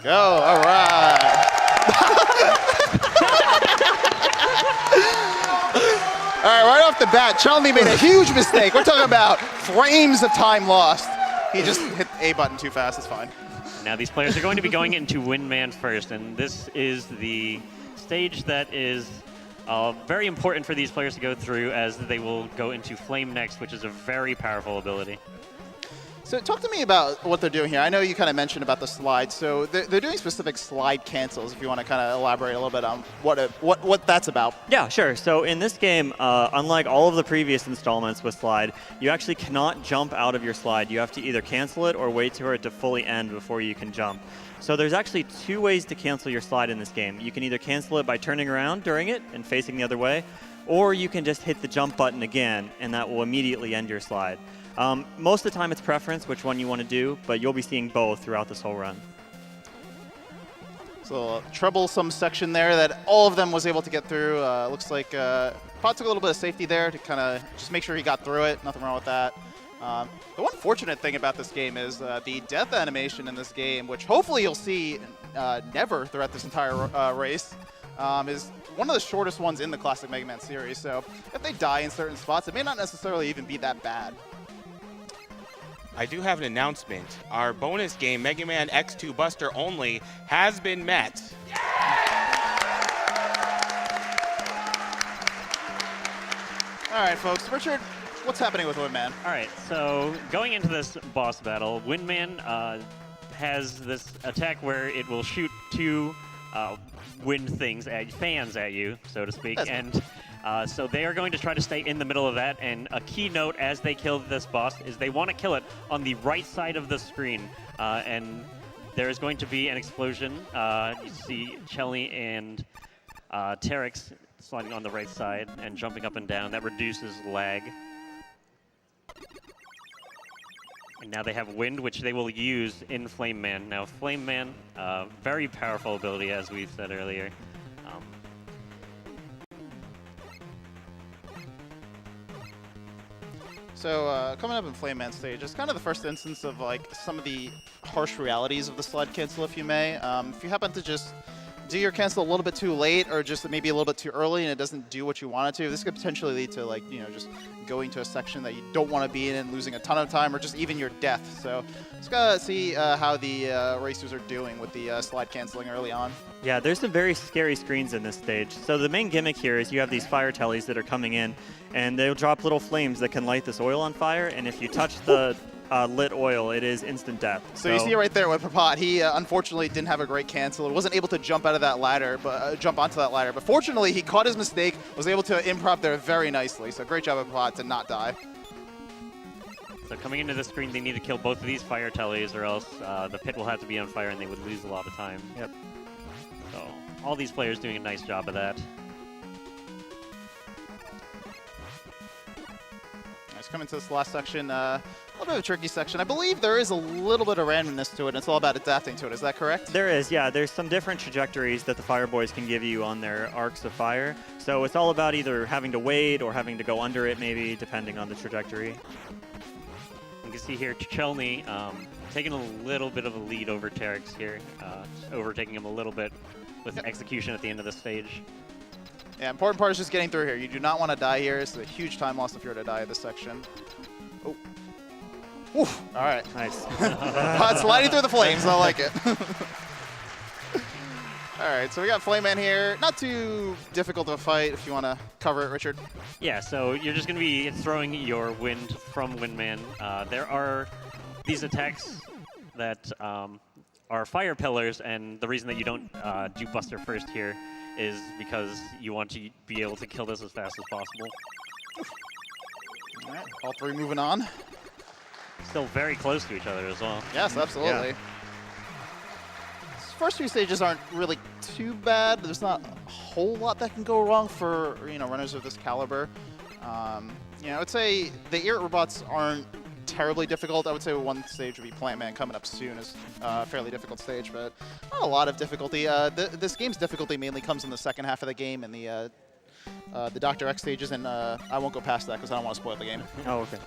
go. All right. All right, right off the bat, Chelney made a huge mistake. We're talking about frames of time lost. He just hit the A button too fast. It's fine. Now these players are going to be going into Windman first, and this is the stage that is very important for these players to go through, as they will go into Flame next, which is a very powerful ability. So talk to me about what they're doing here. I know you kind of mentioned about the slide. So they're doing specific slide cancels, if you want to kind of elaborate a little bit on what that's about. Yeah, sure. So in this game, unlike all of the previous installments with slide, you actually cannot jump out of your slide. You have to either cancel it or wait for it to fully end before you can jump. So there's actually two ways to cancel your slide in this game. You can either cancel it by turning around during it and facing the other way, or you can just hit the jump button again, and that will immediately end your slide. Most of the time it's preference which one you want to do, but you'll be seeing both throughout this whole run. So troublesome section there that all of them was able to get through. Looks like Pot took a little bit of safety there to kind of just make sure he got through it. Nothing wrong with that. The one fortunate thing about this game is the death animation in this game, which hopefully you'll see never throughout this entire race, is one of the shortest ones in the classic Mega Man series. So if they die in certain spots, it may not necessarily even be that bad. I do have an announcement. Our bonus game, Mega Man X2 Buster Only, has been met. All right, folks. Richard, what's happening with Windman? All right, so going into this boss battle, Windman has this attack where it will shoot two wind things, fans at you, so to speak, and so they are going to try to stay in the middle of that, and a key note as they kill this boss is they want to kill it on the right side of the screen, and there is going to be an explosion. You see Chelney and Terex sliding on the right side and jumping up and down. That reduces lag. And now they have Wind, which they will use in Flame Man. Now, Flame Man, very powerful ability, as we said earlier. So coming up in Flame Man stage, it's kind of the first instance of like some of the harsh realities of the slide cancel, if you may. If you happen to just do your cancel a little bit too late, or just maybe a little bit too early, and it doesn't do what you want it to, this could potentially lead to, like, you know, just going to a section that you don't want to be in and losing a ton of time, or just even your death. So just gotta see how the racers are doing with the slide canceling early on. Yeah, there's some very scary screens in this stage. So the main gimmick here is you have these fire tellies that are coming in, and they'll drop little flames that can light this oil on fire, and if you touch the lit oil, it is instant death. So you see it right there with Papat. He unfortunately didn't have a great cancel. Wasn't able to jump out of that ladder, but jump onto that ladder. But fortunately, he caught his mistake, was able to improv there very nicely. So great job of Papat to not die. So coming into the screen, they need to kill both of these fire tellies, or else the pit will have to be on fire and they would lose a lot of time. Yep. So all these players doing a nice job of that. Nice, coming to this last section. A little bit of a tricky section. I believe there is a little bit of randomness to it, and it's all about adapting to it. Is that correct? There is, yeah. There's some different trajectories that the Fire Boys can give you on their arcs of fire. So it's all about either having to wait or having to go under it, maybe, depending on the trajectory. You can see here Chelney taking a little bit of a lead over Terex here, overtaking him a little bit with execution at the end of the stage. Yeah, important part is just getting through here. You do not want to die here. It's a huge time loss if you were to die at this section. Oh. Oof. All right. Nice. Sliding through the flames. I like it. All right, so we got Flame Man here. Not too difficult of a fight if you want to cover it, Richard. Yeah, so you're just going to be throwing your wind from Windman. There are these attacks that are fire pillars, and the reason that you don't do Buster first here is because you want to be able to kill this as fast as possible. All right, all three moving on. Still very close to each other as well. Yes, absolutely. Yeah. First few stages aren't really too bad. There's not a whole lot that can go wrong for, you know, runners of this caliber. You know, I would say the Ear robots aren't terribly difficult. I would say one stage would be Plant Man coming up soon is a fairly difficult stage, but not a lot of difficulty. This game's difficulty mainly comes in the second half of the game and the Dr. X stages, and I won't go past that because I don't want to spoil the game. Oh, okay.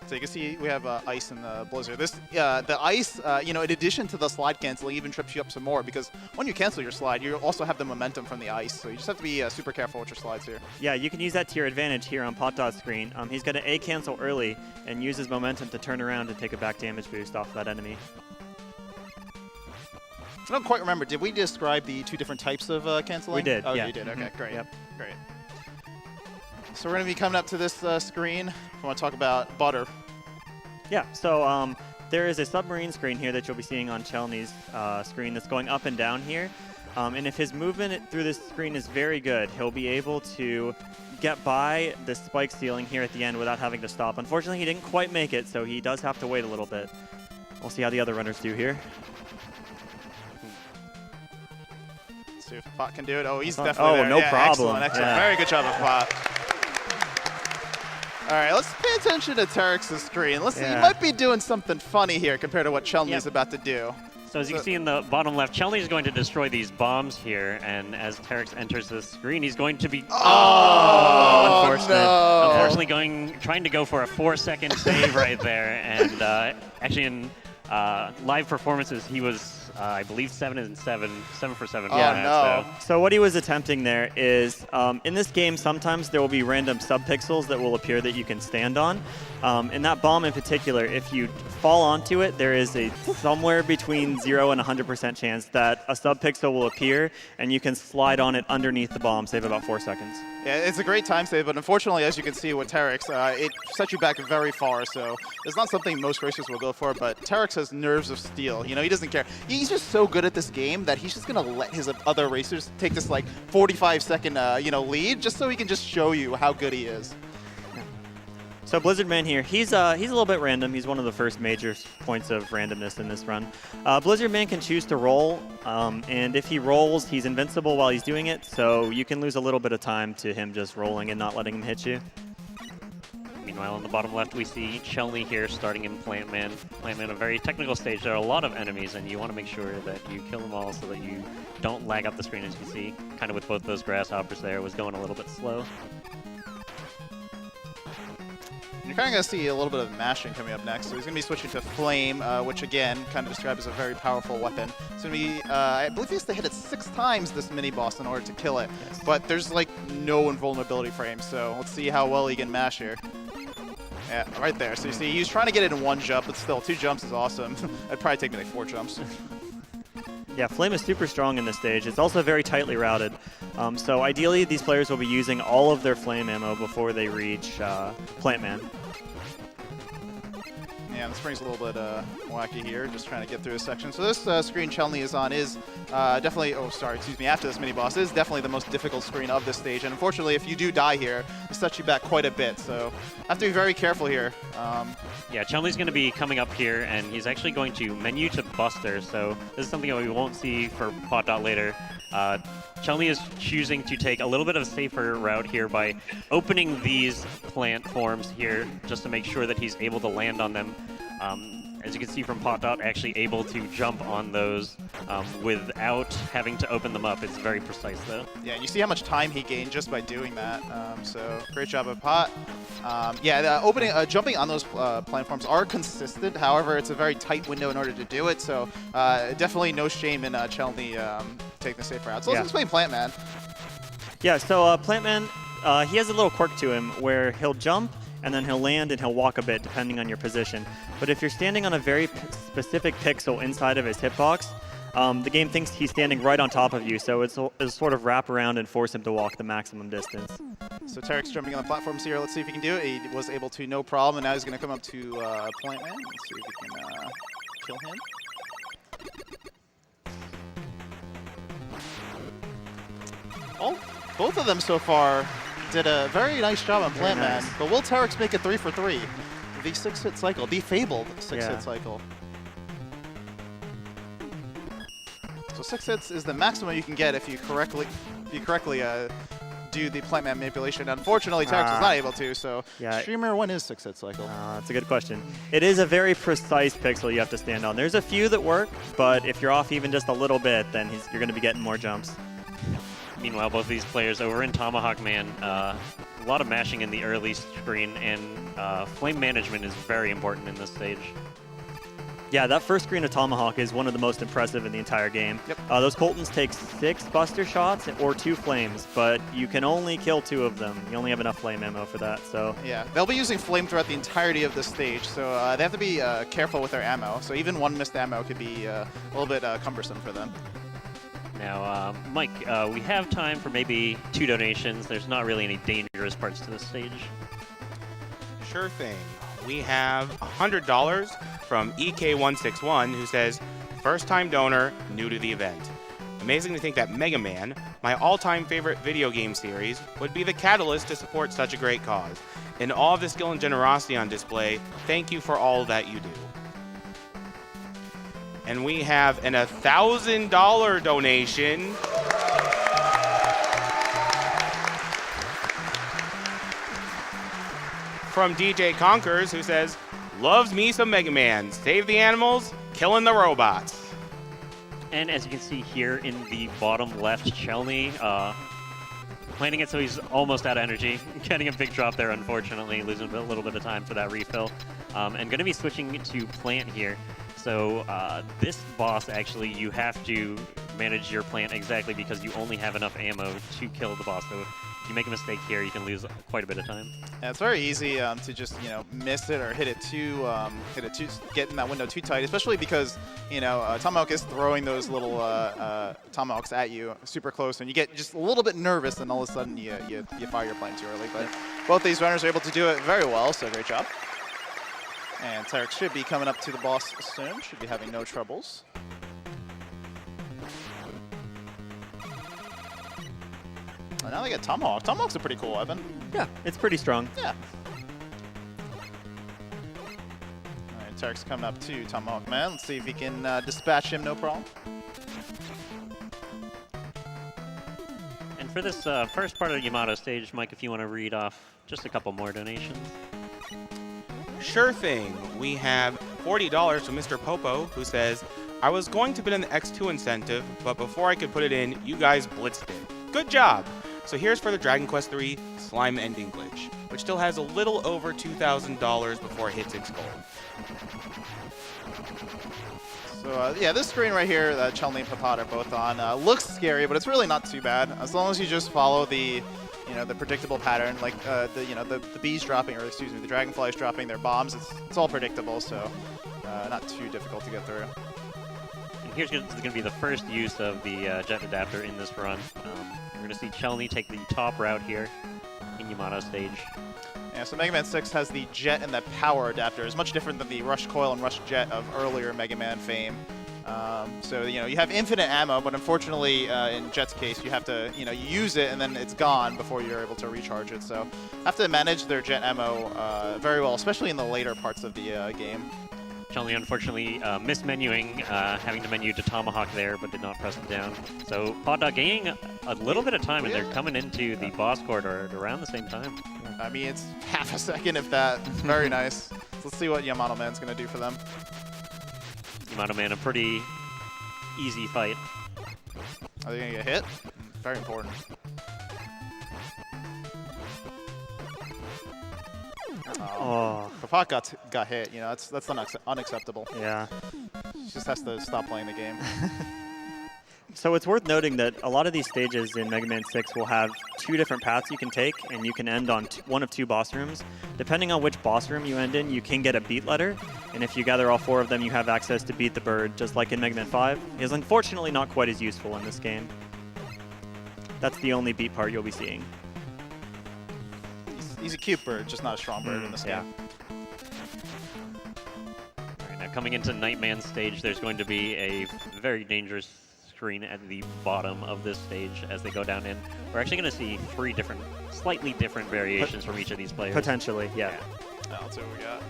So you can see we have ice in the blizzard. This, the ice, you know, in addition to the slide canceling, even trips you up some more because when you cancel your slide, you also have the momentum from the ice. So you just have to be super careful with your slides here. Yeah, you can use that to your advantage here on Potdot's screen. He's going to A cancel early and use his momentum to turn around and take a back damage boost off that enemy. I don't quite remember. Did we describe the two different types of canceling? We did. Oh, yeah. you did. Okay, great. Yep. Great. So we're going to be coming up to this screen. I want to talk about butter. Yeah, so there is a submarine screen here that you'll be seeing on Chelney's screen that's going up and down here. And if his movement through this screen is very good, he'll be able to get by the spike ceiling here at the end without having to stop. Unfortunately, he didn't quite make it, so he does have to wait a little bit. We'll see how the other runners do here. Let's see if Pot can do it. Oh, he's definitely there. No yeah, problem. Excellent, excellent. Yeah. Very good job of Pot. All right, let's pay attention to Tarex's screen. Let's see, he might be doing something funny here compared to what Chelney's about to do. So as you can see in the bottom left, Chelney is going to destroy these bombs here, and as Terex enters the screen, he's going to be unfortunate. No. Unfortunately, trying to go for a 4-second save right there, and actually in live performances, he was I believe 7 for 7. Oh, no. So what he was attempting there is, in this game, sometimes there will be random subpixels that will appear that you can stand on. In that bomb in particular, if you fall onto it, there is a somewhere between 0 and 100% chance that a subpixel will appear, and you can slide on it underneath the bomb, save about 4 seconds. Yeah, it's a great time save, but unfortunately, as you can see with Terex, it sets you back very far, so it's not something most racers will go for, but Terex has nerves of steel. You know, he doesn't care. He's just so good at this game that he's just going to let his other racers take this, like, 45-second, lead, just so he can just show you how good he is. So Blizzard Man here, he's a little bit random. He's one of the first major points of randomness in this run. Blizzard Man can choose to roll, and if he rolls, he's invincible while he's doing it, so you can lose a little bit of time to him just rolling and not letting him hit you. Meanwhile, on the bottom left, we see Chelney here starting in Plant Man. Plant Man, a very technical stage. There are a lot of enemies, and you want to make sure that you kill them all so that you don't lag up the screen, as you can see. Kind of with both those grasshoppers there, it was going a little bit slow. You're kind of going to see a little bit of mashing coming up next. So he's going to be switching to Flame, which again, kind of described as a very powerful weapon. It's going to be, I believe he has to hit it 6 times this mini-boss in order to kill it. Yes. But there's like no invulnerability frame, so let's see how well he can mash here. Yeah, right there. So you see, he's trying to get it in 1 jump, but still, 2 jumps is awesome. It'd probably take me like 4 jumps. Yeah, Flame is super strong in this stage. It's also very tightly routed. So ideally, these players will be using all of their Flame ammo before they reach Plant Man. Yeah, the spring's a little bit wacky here, just trying to get through a section. So this screen Chelney is on is definitely, after this mini-boss, is definitely the most difficult screen of this stage. And unfortunately, if you do die here, it sets you back quite a bit. So have to be very careful here. Yeah, Chelney's going to be coming up here, and he's actually going to menu to Buster. So this is something that we won't see for Pot Dot later. Chelney is choosing to take a little bit of a safer route here by opening these plant forms here just to make sure that he's able to land on them. As you can see from Pot Dot, actually able to jump on those without having to open them up. It's very precise, though. Yeah, and you see how much time he gained just by doing that. So great job of Pot. Jumping on those platforms are consistent. However, it's a very tight window in order to do it. So definitely no shame in Chelney taking the safe route. So let's explain Plant Man. Yeah, so Plant Man, he has a little quirk to him where he'll jump and then he'll land and he'll walk a bit depending on your position. But if you're standing on a very specific pixel inside of his hitbox, the game thinks he's standing right on top of you, so it'll sort of wrap around and force him to walk the maximum distance. So Terex jumping on the platforms here. Let's see if he can do it. He was able to, no problem, and now he's going to come up to Plant Man. Let's see if we can kill him. Both of them so far did a very nice job on Plant Man, but will Terex make it 3 for 3? The 6-hit cycle, the fabled 6-hit cycle. So 6 hits is the maximum you can get if you correctly do the Plant Man manipulation. Unfortunately, Terex was not able to, so Streamer, when is 6-hit cycle? That's a good question. It is a very precise pixel you have to stand on. There's a few that work, but if you're off even just a little bit, then you're going to be getting more jumps. Meanwhile, both these players over in Tomahawk Man a lot of mashing in the early screen, and flame management is very important in this stage. Yeah, that first screen of Tomahawk is one of the most impressive in the entire game. Yep. Those Coltons take 6 Buster shots or 2 flames, but you can only kill 2 of them. You only have enough flame ammo for that, so... Yeah, they'll be using flame throughout the entirety of this stage, so they have to be careful with their ammo. So even one missed ammo could be a little bit cumbersome for them. Now, Mike, we have time for maybe 2 donations. There's not really any dangerous parts to this stage. Sure thing. We have $100 from EK161 who says, first-time donor, new to the event. Amazing to think that Mega Man, my all-time favorite video game series, would be the catalyst to support such a great cause. In all of the skill and generosity on display, thank you for all that you do. And we have an $1,000 donation from DJ Conkers, who says, loves me some Mega Man. Save the animals, killing the robots. And as you can see here in the bottom left, Chelny planning it so he's almost out of energy. Getting a big drop there, unfortunately, losing a little bit of time for that refill. And going to be switching to plant here. So this boss, actually, you have to manage your plant exactly because you only have enough ammo to kill the boss. So if you make a mistake here, you can lose quite a bit of time. Yeah, it's very easy to just miss it or hit it too, get in that window too tight, especially because Tomahawk is throwing those little Tomahawks at you super close, and you get just a little bit nervous, and all of a sudden you fire your plane too early. But both these runners are able to do it very well, so great job. And Tyrex should be coming up to the boss soon. Should be having no troubles. And now they get Tomahawk. Tomahawk's a pretty cool weapon. Yeah, it's pretty strong. Yeah. All right, Tarek's coming up to Tomahawk Man. Let's see if he can dispatch him, no problem. And for this first part of the Yamato stage, Mike, if you want to read off just a couple more donations. Sure thing. We have $40 from Mr. Popo, who says, I was going to put in the X2 incentive, but before I could put it in, you guys blitzed it. Good job. So here's for the Dragon Quest III Slime Ending Glitch, which still has a little over $2,000 before it hits its goal. So yeah, this screen right here that Chelny and Papat are both on looks scary, but it's really not too bad as long as you just follow the the predictable pattern, like the bees dropping, or excuse me, the dragonflies dropping their bombs. It's all predictable, so not too difficult to get through. And here's going to be the first use of the jet adapter in this run. You're going to see Chelny take the top route here in Yamato stage. Yeah, so Mega Man 6 has the jet and the power adapter. It's much different than the rush coil and rush jet of earlier Mega Man fame. So you have infinite ammo, but unfortunately in Jet's case you have to you use it and then it's gone before you're able to recharge it. So have to manage their jet ammo very well, especially in the later parts of the game. Chelny unfortunately mismenuing, having to menu to Tomahawk there, but did not press it down. So Hot Dog gaining a little bit of time, and they're coming into the boss corridor at around the same time. I mean, it's half a second if that. Very nice. So let's see what Yamato Man's going to do for them. Yamato Man, a pretty easy fight. Are they going to get hit? Very important. Oh. Papat got hit. That's unacceptable. Yeah. He just has to stop playing the game. So it's worth noting that a lot of these stages in Mega Man 6 will have 2 different paths you can take, and you can end on one of 2 boss rooms. Depending on which boss room you end in, you can get a beat letter, and if you gather all 4 of them, you have access to Beat the Bird, just like in Mega Man 5. It is unfortunately not quite as useful in this game. That's the only beat part you'll be seeing. He's a cute bird, just not a strong bird in this game. All right, now coming into Nightman's stage, there's going to be a very dangerous screen at the bottom of this stage as they go down in. We're actually going to see 3 different, slightly different variations from each of these players. Potentially, yeah. Oh, let's see what we got.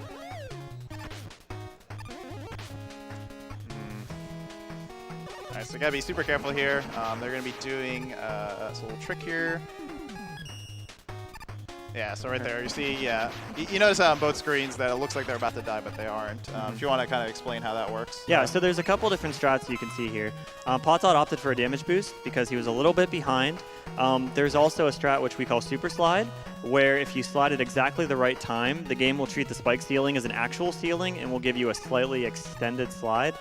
All right, so gotta be super careful here. They're gonna be doing this little trick here. Yeah, so right there, you see, yeah. You notice on both screens that it looks like they're about to die, but they aren't. If you want to kind of explain how that works. Yeah, so there's a couple different strats you can see here. Potot opted for a damage boost because he was a little bit behind. There's also a strat which we call Super Slide, where if you slide at exactly the right time, the game will treat the spike ceiling as an actual ceiling and will give you a slightly extended slide.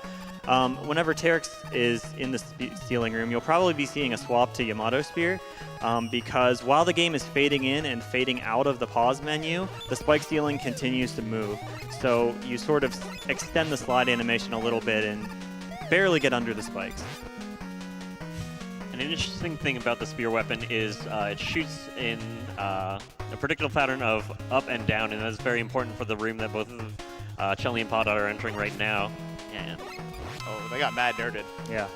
Whenever Terex is in the ceiling room, you'll probably be seeing a swap to Yamato Spear, because while the game is fading in and fading out of the pause menu, the spike ceiling continues to move. So you sort of extend the slide animation a little bit and barely get under the spikes. An interesting thing about the spear weapon is it shoots in a predictable pattern of up and down, and that's very important for the room that both of Chun-Li and Potot are entering right now. And Oh, they got mad nerded. Yeah.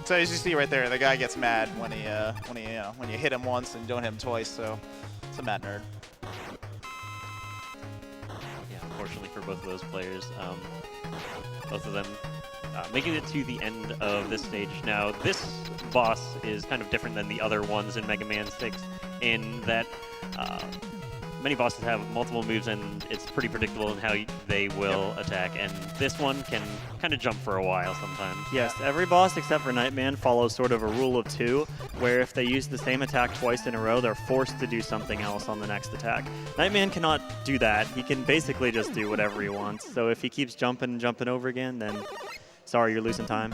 So as you see right there, the guy gets mad when you hit him once and don't hit him twice. So it's a mad nerd. yeah, unfortunately for both of those players, both of them making it to the end of this stage. Now, this boss is kind of different than the other ones in Mega Man 6 in that many bosses have multiple moves and it's pretty predictable in how they will attack, and this one can kind of jump for a while sometimes. Yes, every boss except for Nightman follows sort of a rule of two, where if they use the same attack twice in a row, they're forced to do something else on the next attack. Nightman cannot do that. He can basically just do whatever he wants. So if he keeps jumping and jumping over again, then sorry, you're losing time.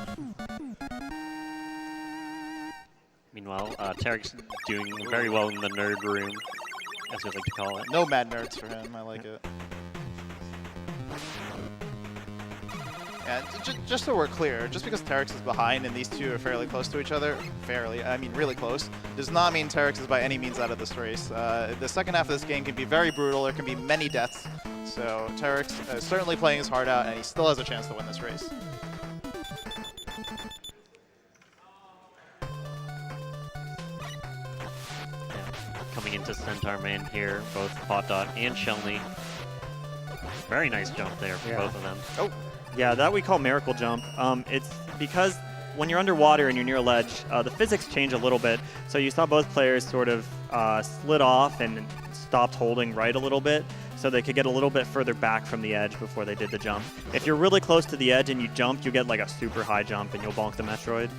Meanwhile, Tarek's doing very well in the nerd room, as we like to call it. No mad nerds for him. I like it. Yeah, just so we're clear, just because Terex is behind and these two are fairly close to each other, I mean really close, does not mean Terex is by any means out of this race. The second half of this game can be very brutal. There can be many deaths. So Terex is certainly playing his heart out, and he still has a chance to win this race. Coming into Centaur Man here, both Potot and Chun-Li. Very nice jump there for both of them. Oh. Yeah, that we call Miracle Jump. It's because when you're underwater and you're near a ledge, the physics change a little bit. So you saw both players sort of slid off and stopped holding right a little bit so they could get a little bit further back from the edge before they did the jump. If you're really close to the edge and you jump, you get like a super high jump and you'll bonk the Metroid.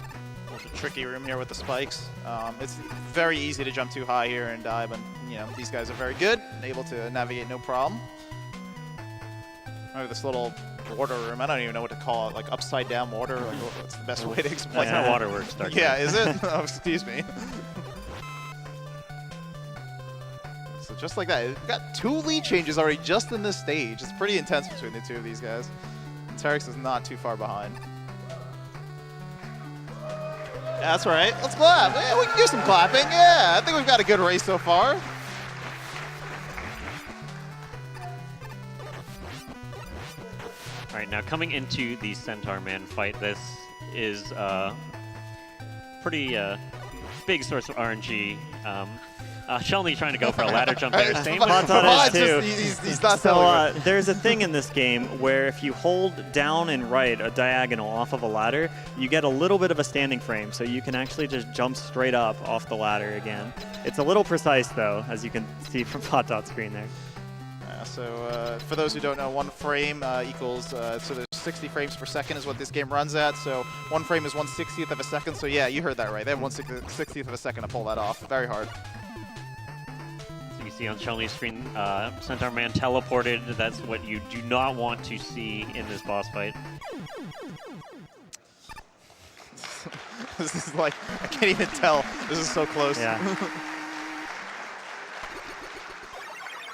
There's a tricky room here with the spikes. It's very easy to jump too high here and die, but these guys are very good and able to navigate no problem. Oh, this little water room, I don't even know what to call it, like upside down water, like what's the best way to explain That's it? how water works, Dark. Yeah, is it? Oh, excuse me. So just like that, we've got 2 lead changes already just in this stage. It's pretty intense between the two of these guys. And Terex is not too far behind. Yeah, that's right. Let's clap. Yeah, we can do some clapping. Yeah, I think we've got a good race so far. All right, now coming into the Centaur Man fight, this is pretty big source of RNG. Chun-Li trying to go for a ladder jump there. Same with Potot is too. He's not So selling it. there's a thing in this game where if you hold down and right a diagonal off of a ladder, you get a little bit of a standing frame, so you can actually just jump straight up off the ladder again. It's a little precise though, as you can see from Potot's screen there. So for those who don't know, 1 frame equals, so there's 60 frames per second is what this game runs at. So 1 frame is 1/60th of a second. So yeah, you heard that right. They have 1/60th of a second to pull that off. Very hard. So you see on Chun-Li's screen, Centaur Man teleported. That's what you do not want to see in this boss fight. This is like, I can't even tell. This is so close. Yeah.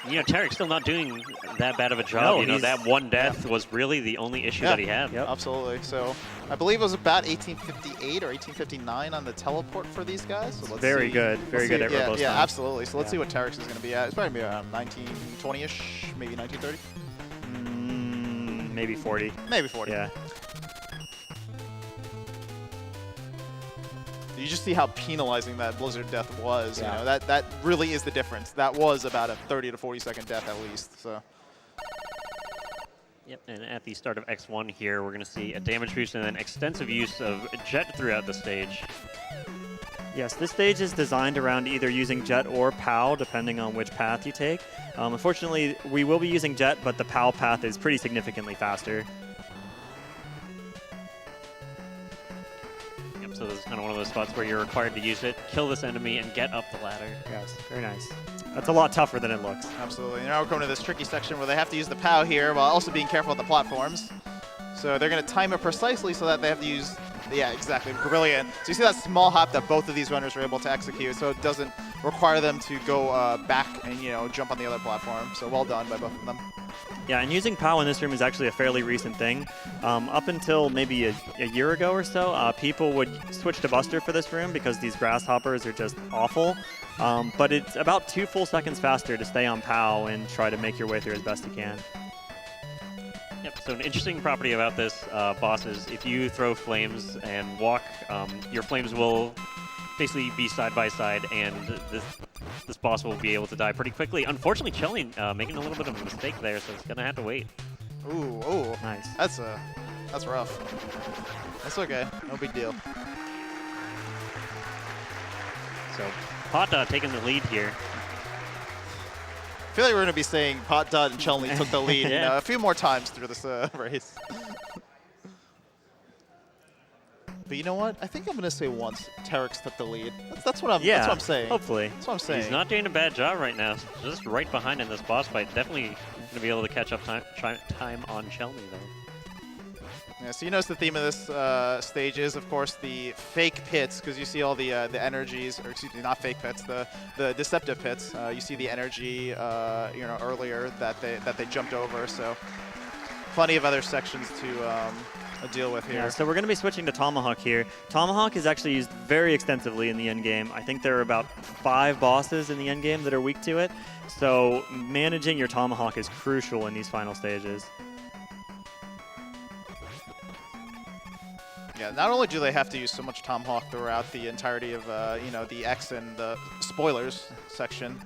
Tarek's still not doing that bad of a job. No, that one death was really the only issue that he had. Yep. Absolutely. So I believe it was about 1858 or 1859 on the teleport for these guys. So let's Very see. good. Very good at yeah, robust yeah, time. absolutely. So let's see what Terex is going to be at. It's probably going to be around 1920-ish, maybe 1930. Maybe 40. Maybe 40. Yeah. You just see how penalizing that Blizzard death was. Yeah. That really is the difference. That was about a 30 to 40 second death at least. So. Yep, and at the start of X1 here, we're going to see a damage boost and then extensive use of Jet throughout the stage. Yes, this stage is designed around either using Jet or POW, depending on which path you take. Unfortunately, we will be using Jet, but the POW path is pretty significantly faster. Yep, so this is kind of one of those spots where you're required to use it, kill this enemy, and get up the ladder. Yes, very nice. That's a lot tougher than it looks. Absolutely. Now we're coming to this tricky section where they have to use the POW here while also being careful with the platforms. So they're going to time it precisely so that they have to use, yeah, exactly, brilliant. So you see that small hop that both of these runners are able to execute, so it doesn't require them to go back and, you know, jump on the other platform. So well done by both of them. Yeah, and using POW in this room is actually a fairly recent thing. Up until maybe a year ago or so, people would switch to Buster for this room because these grasshoppers are just awful. But it's about 2 full seconds faster to stay on POW and try to make your way through as best you can. Yep, so an interesting property about this boss is if you throw flames and walk, your flames will basically be side by side, and this boss will be able to die pretty quickly. Unfortunately, Chelly making a little bit of a mistake there, so it's going to have to wait. Ooh, Nice. That's rough. That's okay, no big deal. So Pot taking the lead here. I feel like we're going to be saying Pot Dot and Chun-Li took the lead Yeah. a few more times through this race. But you know what? I think I'm going to say once Terex took the lead. That's what I'm saying. Hopefully. That's what I'm saying. He's not doing a bad job right now. Just right behind in this boss fight. Definitely going to be able to catch up time on Chelmy, though. Yeah, so you notice the theme of this stage is, of course, the fake pits, because you see all the energies, or excuse me, not fake pits, the deceptive pits. You see the energy, earlier that they jumped over. So plenty of other sections to deal with here. Yeah, so we're going to be switching to Tomahawk here. Tomahawk is actually used very extensively in the end game. I think there are about 5 bosses in the end game that are weak to it. So managing your Tomahawk is crucial in these final stages. Yeah, not only do they have to use so much Tomahawk throughout the entirety of, the X and the spoilers section,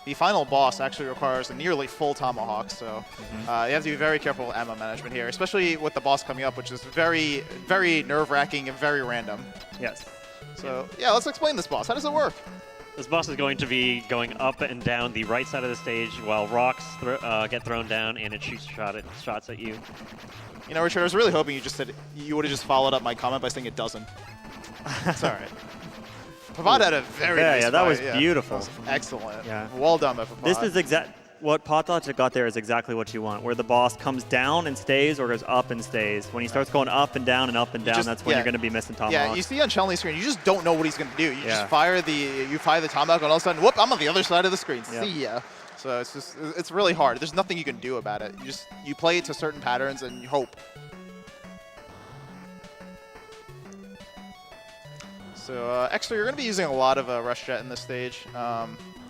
the final boss actually requires a nearly full Tomahawk, so you have to be very careful with ammo management here, especially with the boss coming up, which is very, very nerve-wracking and very random. Yes. So, yeah, let's explain this boss. How does it work? This boss is going to be going up and down the right side of the stage while rocks get thrown down and it shoots shots at you. You know, Richard, I was really hoping you would have just followed up my comment by saying it doesn't. It's all right. Pavad had a very nice yeah, that fight. was beautiful. That was excellent. Yeah. Well done by Pavad. This is what Potlatch got there is exactly what you want, where the boss comes down and stays or goes up and stays. When he starts going up and down, that's when you're going to be missing Tomahawk. Yeah, you see on Chun-Li's screen, you just don't know what he's going to do. You just fire the Tomahawk, and all of a sudden, whoop, I'm on the other side of the screen. Yep. See ya. So it's really hard. There's nothing you can do about it. You play it to certain patterns and you hope. So extra, you're going to be using a lot of Rush Jet in this stage.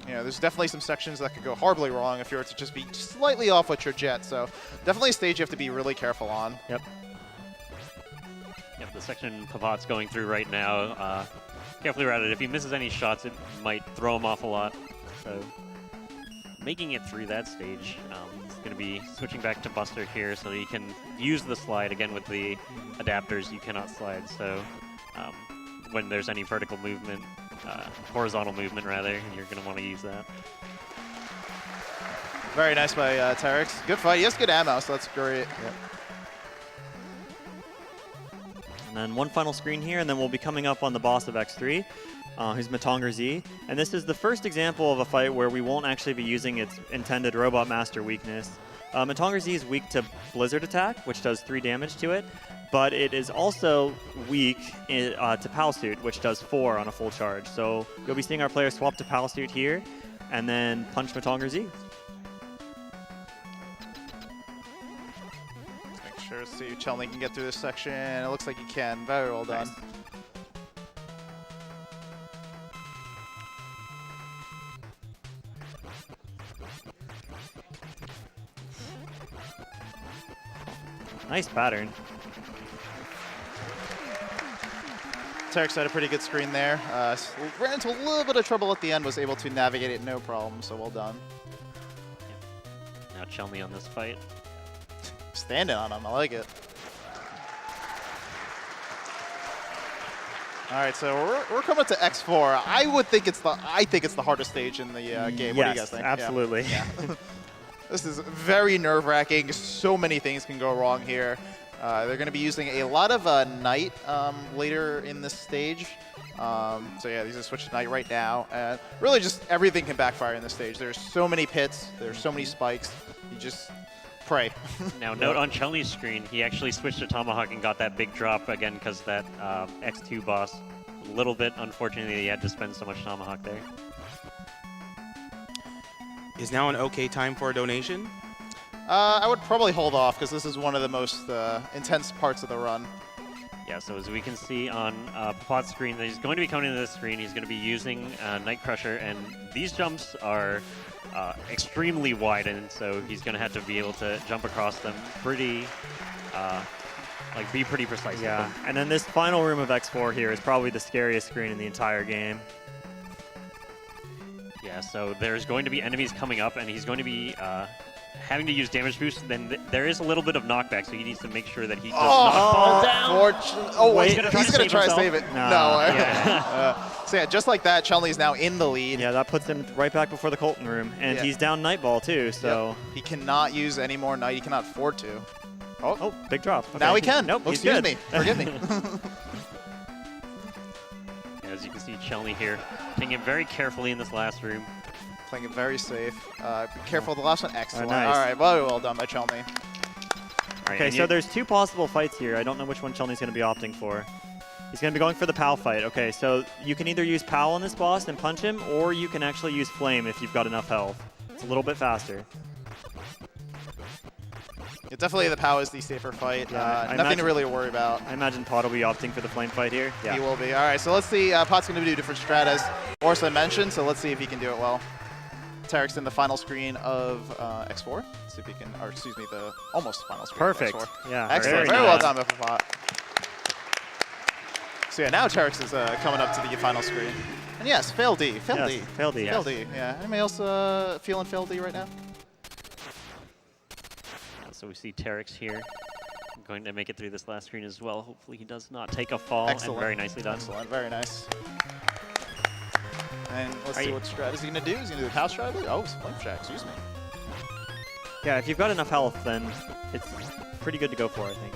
There's definitely some sections that could go horribly wrong if you were to just be slightly off with your jet. So definitely a stage you have to be really careful on. Yep. Yep, the section Pavat's going through right now. Carefully routed. If he misses any shots, it might throw him off a lot. So making it through that stage, he's going to be switching back to Buster here so that he can use the slide. Again, with the adapters, you cannot slide. So when there's any vertical movement, horizontal movement rather, you're going to want to use that. Very nice by Terex. Good fight. He has good ammo, so that's great. Yep. And then one final screen here, and then we'll be coming up on the boss of X3, who's Matongar Z. And this is the first example of a fight where we won't actually be using its intended Robot Master weakness. Matongar Z is weak to Blizzard Attack, which does 3 damage to it, but it is also weak to Pal Suit, which does 4 on a full charge. So you'll be seeing our players swap to Pal Suit here, and then punch Matongar Z. Make sure to see if Chun-Li can get through this section. It looks like he can. Very well done. Nice. Nice pattern. Terex had a pretty good screen there. Ran into a little bit of trouble at the end, was able to navigate it no problem, so well done. Now Chelmy on this fight. Standing on him, I like it. All right, so we're coming up to X4. I think it's the hardest stage in the game. What do you guys think? Absolutely. Yeah. This is very nerve-wracking. So many things can go wrong here. They're going to be using a lot of Knight later in this stage. So yeah, these are switched to Knight right now. And really just everything can backfire in this stage. There's so many pits. There's so many spikes. You just pray. Now, note on Chun-Li's screen, he actually switched to Tomahawk and got that big drop again because that X2 boss. A little bit, unfortunately, he had to spend so much Tomahawk there. Is now an okay time for a donation? I would probably hold off because this is one of the most intense parts of the run. Yeah, so as we can see on Popot's screen, he's going to be coming into this screen. He's going to be using Night Crusher, and these jumps are extremely wide, and so he's going to have to be able to jump across them pretty, be pretty precise. Yeah, and then this final room of X4 here is probably the scariest screen in the entire game. Yeah, so there's going to be enemies coming up, and he's going to be having to use damage boost. Then there is a little bit of knockback, so he needs to make sure that he does not fall down. Wait, he's going to try to save it. No. Yeah. So yeah, just like that, Chun-Li's now in the lead. Yeah, that puts him right back before the Colton room, and he's down Nightball too. So yep. He cannot use any more Knight. He cannot afford to. Oh, big drop. Okay. Now he can. Nope, he's excuse good. me. Forgive me. As you can see, Chun-Li here taking it very carefully in this last room. Playing it very safe. Be careful. The last one, excellent. Nice. All right, well done by Chun-Li. Right, okay, so there's two possible fights here. I don't know which one Chun-Li's going to be opting for. He's going to be going for the POW fight. Okay, so you can either use POW on this boss and punch him, or you can actually use Flame if you've got enough health. It's a little bit faster. Yeah, definitely the POW is the safer fight. Yeah, nothing to really worry about. I imagine Pot will be opting for the Flame fight here. Yeah. He will be. All right, so let's see. Pot's going to do different strat as Orsa mentioned, so let's see if he can do it well. Tarek's in the final screen of X4. See if he can, or excuse me, the almost final screen. Perfect. Of X4. Yeah. Excellent. Very well done by Pot. So yeah, now Tarek's is coming up to the final screen. And yes, fail D. Fail D. Fail D. Fail D. Yeah. Anybody else feeling fail D right now? So we see Terex here going to make it through this last screen as well. Hopefully he does not take a fall. Excellent. And very nicely done. Excellent. Very nice. And let's see what strat is he going to do. Is he going to do the POW strategy? Oh, it's Flame Shack. Excuse me. Yeah, if you've got enough health, then it's pretty good to go for, I think.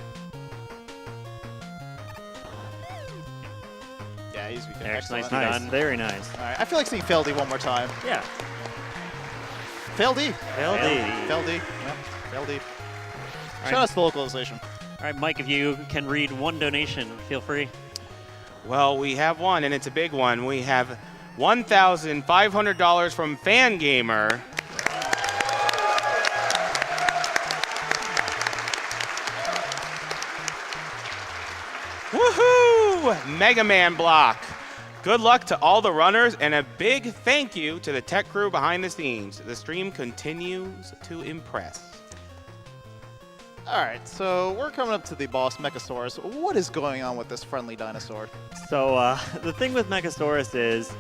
Yeah, he's Eric's excellent. nicely Nice. done. Very nice. All right, I feel like seeing fail D one more time. Yeah. Fail D. Fail D. Fail D. Yep. Fail D. All Shout right. out to the localization. All right, Mike, if you can read one donation, feel free. Well, we have one, and it's a big one. We have $1,500 from Fangamer. Woohoo! Mega Man block. Good luck to all the runners, and a big thank you to the tech crew behind the scenes. The stream continues to impress. All right, so we're coming up to the boss, Mechasaurus. What is going on with this friendly dinosaur? So the thing with Mechasaurus is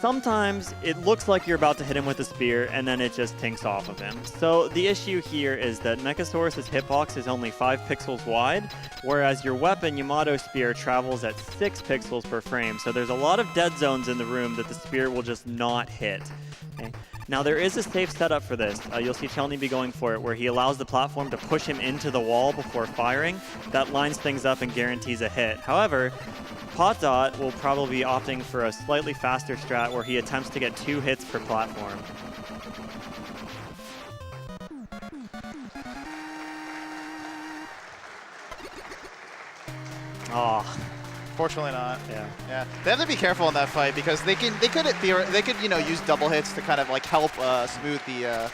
sometimes it looks like you're about to hit him with a spear, and then it just tinks off of him. So the issue here is that Mechasaurus's hitbox is only 5 pixels wide, whereas your weapon, Yamato Spear, travels at 6 pixels per frame. So there's a lot of dead zones in the room that the spear will just not hit. Okay? Now there is a safe setup for this. You'll see Chun-Li be going for it, where he allows the platform to push him into the wall before firing. That lines things up and guarantees a hit. However, Potdot will probably be opting for a slightly faster strat where he attempts to get 2 hits per platform. Oh, Fortunately not. yeah. Yeah, they have to be careful in that fight because they could use double hits to kind of like help smooth the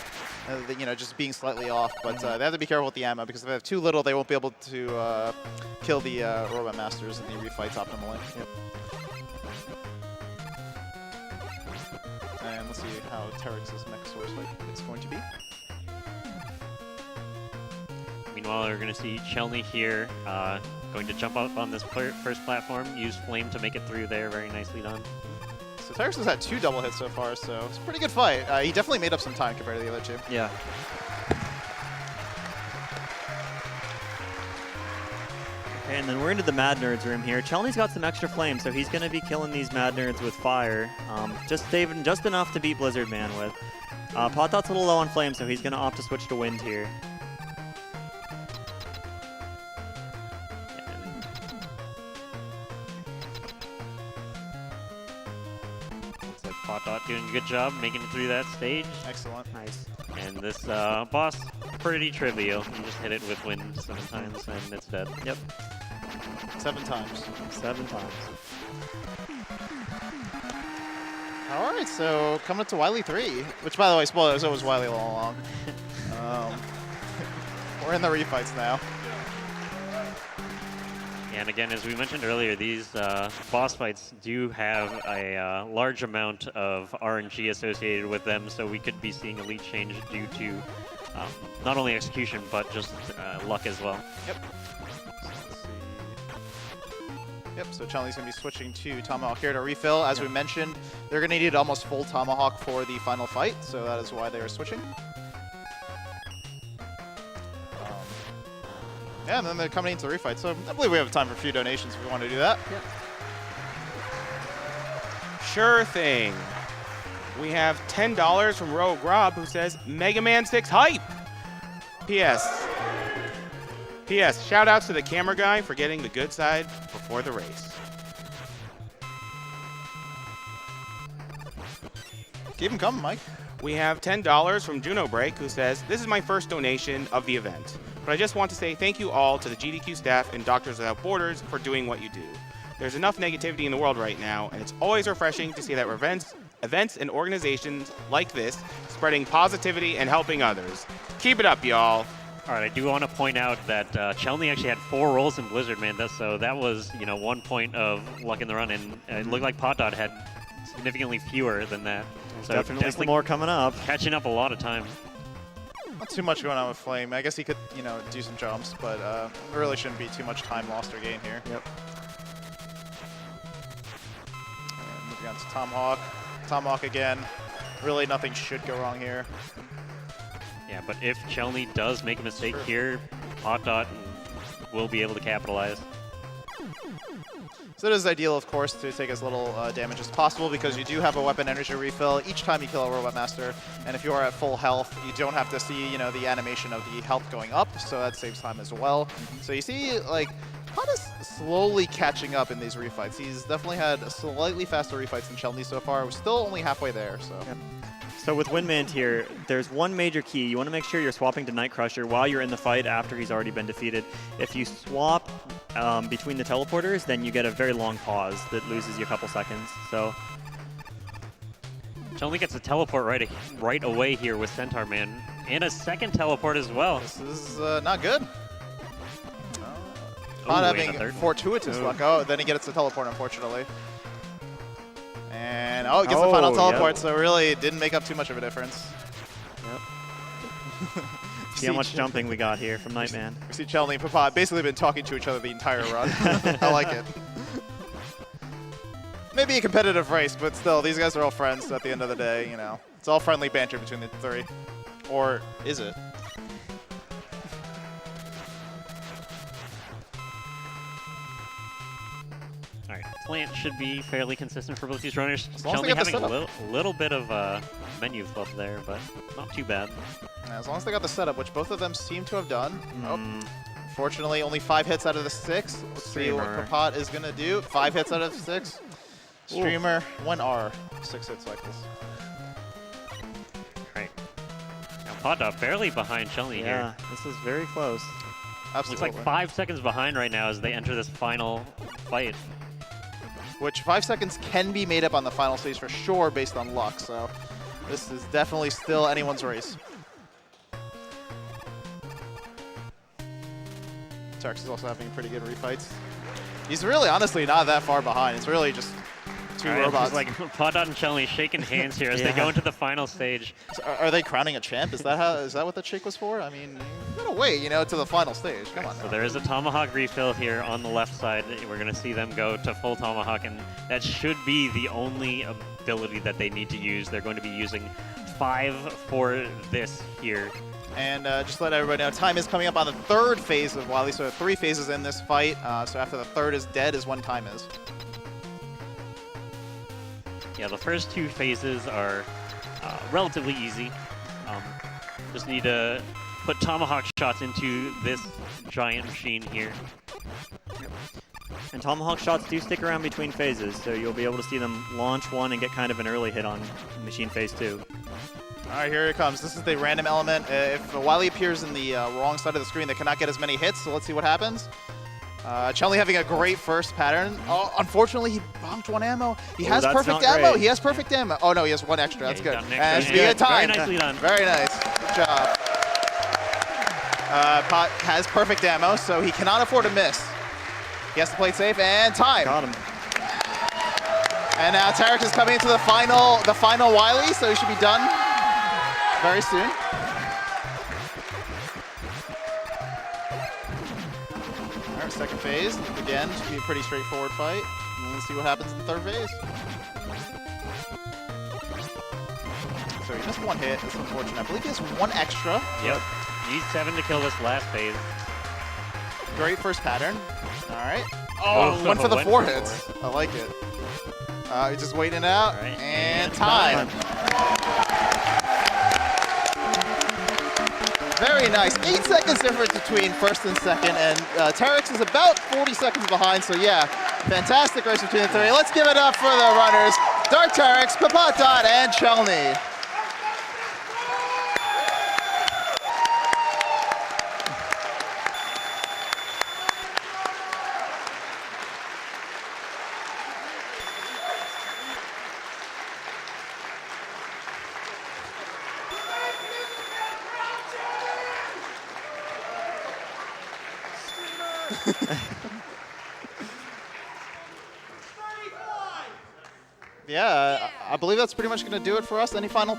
just being slightly off. But they have to be careful with the ammo because if they have too little, they won't be able to kill the Robot Masters in the refights optimally. Yep. And let's see how Terex's Mechasaurus fight is going to be. Meanwhile, we're going to see Chun-Li here going to jump up on this first platform, use Flame to make it through there. Very nicely done. So Terex has had 2 double hits so far, so it's a pretty good fight. He definitely made up some time compared to the other 2. Yeah. Okay, and then we're into the Mad Nerds room here. Chelney's got some extra flame, so he's going to be killing these Mad Nerds with fire. Just saving just enough to beat Blizzard Man with. Pot Dot's a little low on flame, so he's going to opt to switch to wind here. Looks like Pot Dot doing a good job making it through that stage. Excellent. Nice. And this boss, pretty trivial. You just hit it with wind 7 times and it's dead. Yep. 7 times. 7 times. All right, so coming up to Wily 3, which, by the way, spoilers, it was Wily all along. We're in the refights now. And again, as we mentioned earlier, these boss fights do have a large amount of RNG associated with them, so we could be seeing a lead change due to not only execution, but just luck as well. Yep. Yep, so Chun-Li's going to be switching to Tomahawk here to refill. As we mentioned, they're going to need almost full Tomahawk for the final fight, so that is why they are switching. Yeah, and then they're coming into the refight, so I believe we have time for a few donations if we want to do that. Yep. Sure thing. We have $10 from Rogue Rob, who says, Mega Man 6 hype! P.S. Shout outs to the camera guy for getting the good side before the race. Keep them coming, Mike. We have $10 from Juno Break, who says, this is my first donation of the event, but I just want to say thank you all to the GDQ staff and Doctors Without Borders for doing what you do. There's enough negativity in the world right now, and it's always refreshing to see that events and organizations like this spreading positivity and helping others. Keep it up, y'all. All right, I do want to point out that Chelney actually had 4 rolls in Blizzard Man, so that was 1 point of luck in the run, and it looked like Pot Dot had significantly fewer than that. So Definitely some more coming up. Catching up a lot of time. Not too much going on with Flame. I guess he could, do some jumps, but there really shouldn't be too much time lost or gain here. Yep. And moving on to Tomahawk. Tomahawk again. Really nothing should go wrong here. Yeah, but if Chelney does make a mistake here, Pot Dot will be able to capitalize. So it is ideal, of course, to take as little damage as possible because you do have a weapon energy refill each time you kill a Robot Master. And if you are at full health, you don't have to see, the animation of the health going up, so that saves time as well. So you see, Pot is slowly catching up in these refights. He's definitely had slightly faster refights than Chelney so far. We're still only halfway there, so. Yep. So with Windman here, there's one major key. You want to make sure you're swapping to Night Crusher while you're in the fight after he's already been defeated. If you swap between the teleporters, then you get a very long pause that loses you a couple seconds. So Chelney gets a teleport right away here with Centaur Man, and a second teleport as well. This is not good. Not having fortuitous luck. Oh, then he gets the teleport, unfortunately. And, it gets the final teleport, so really it didn't make up too much of a difference. Yep. See how much jumping we got here from Nightman. We see Chelney and Papa basically been talking to each other the entire run. I like it. Maybe a competitive race, but still, these guys are all friends, so at the end of the day, it's all friendly banter between the three. Or is it? All right, plant should be fairly consistent for both these runners. As long as they Chelney get the having a setup. little bit of menu flip there, but not too bad. As long as they got the setup, which both of them seem to have done. Unfortunately, only 5 hits out of the 6. Let's see what Papat is going to do. 5 hits out of 6. Streamer, 1R, 6 hit cycles. Right. Now Pot Dot barely behind Chelney Yeah, here. this is very close. Absolutely. Looks like 5 seconds behind right now as they enter this final fight. Which 5 seconds can be made up on the final stage for sure based on luck, so this is definitely still anyone's race. Tarx is also having pretty good refights. He's really honestly not that far behind. It's really just 2 robots. It's like Pot Dot and Chelney shaking hands here as they go into the final stage. So are they crowning a champ? Is that what the shake was for? I mean, you gotta wait, to the final stage. Come on now. So there is a Tomahawk refill here on the left side. We're going to see them go to full Tomahawk, and that should be the only ability that they need to use. They're going to be using 5 for this here. And just to let everybody know, time is coming up on the third phase of Wily, so 3 phases in this fight. So after the third is dead is when time is. Yeah, the first 2 phases are relatively easy. Just need to put tomahawk shots into this giant machine here. And tomahawk shots do stick around between phases, so you'll be able to see them launch one and get kind of an early hit on machine phase 2. All right, here it comes. This is the random element. If Wily appears in the wrong side of the screen, they cannot get as many hits, so let's see what happens. Chun-Li having a great first pattern. Oh, unfortunately, he bonked 1 ammo. He has that's perfect not ammo. great. He has perfect ammo. Oh, no, he has 1 extra. That's he's good. got an extra. And Yeah, speaking of time. very nicely done. Very nice. Good job. Pot has perfect ammo, so he cannot afford to miss. He has to play it safe, and time. Got him. And now Tarek is coming into the final Wily, so he should be done very soon. All right, second phase. Again, should be a pretty straightforward fight. And we'll see what happens in the third phase. So he missed 1 hit. That's unfortunate. I believe he has 1 extra. Yep. Needs 7 to kill this last phase. Great first pattern. All right. Oh, went for the went 4 for hits. I like it. He's just waiting it out. All right, And and time. Very nice. 8 seconds difference between first and second, and Tarek's is about 40 seconds behind, so yeah, fantastic race between the 3. Let's give it up for the runners, Dark Tarex, Papatot, and Chun-Li. Yeah, I believe that's pretty much going to do it for us. Any final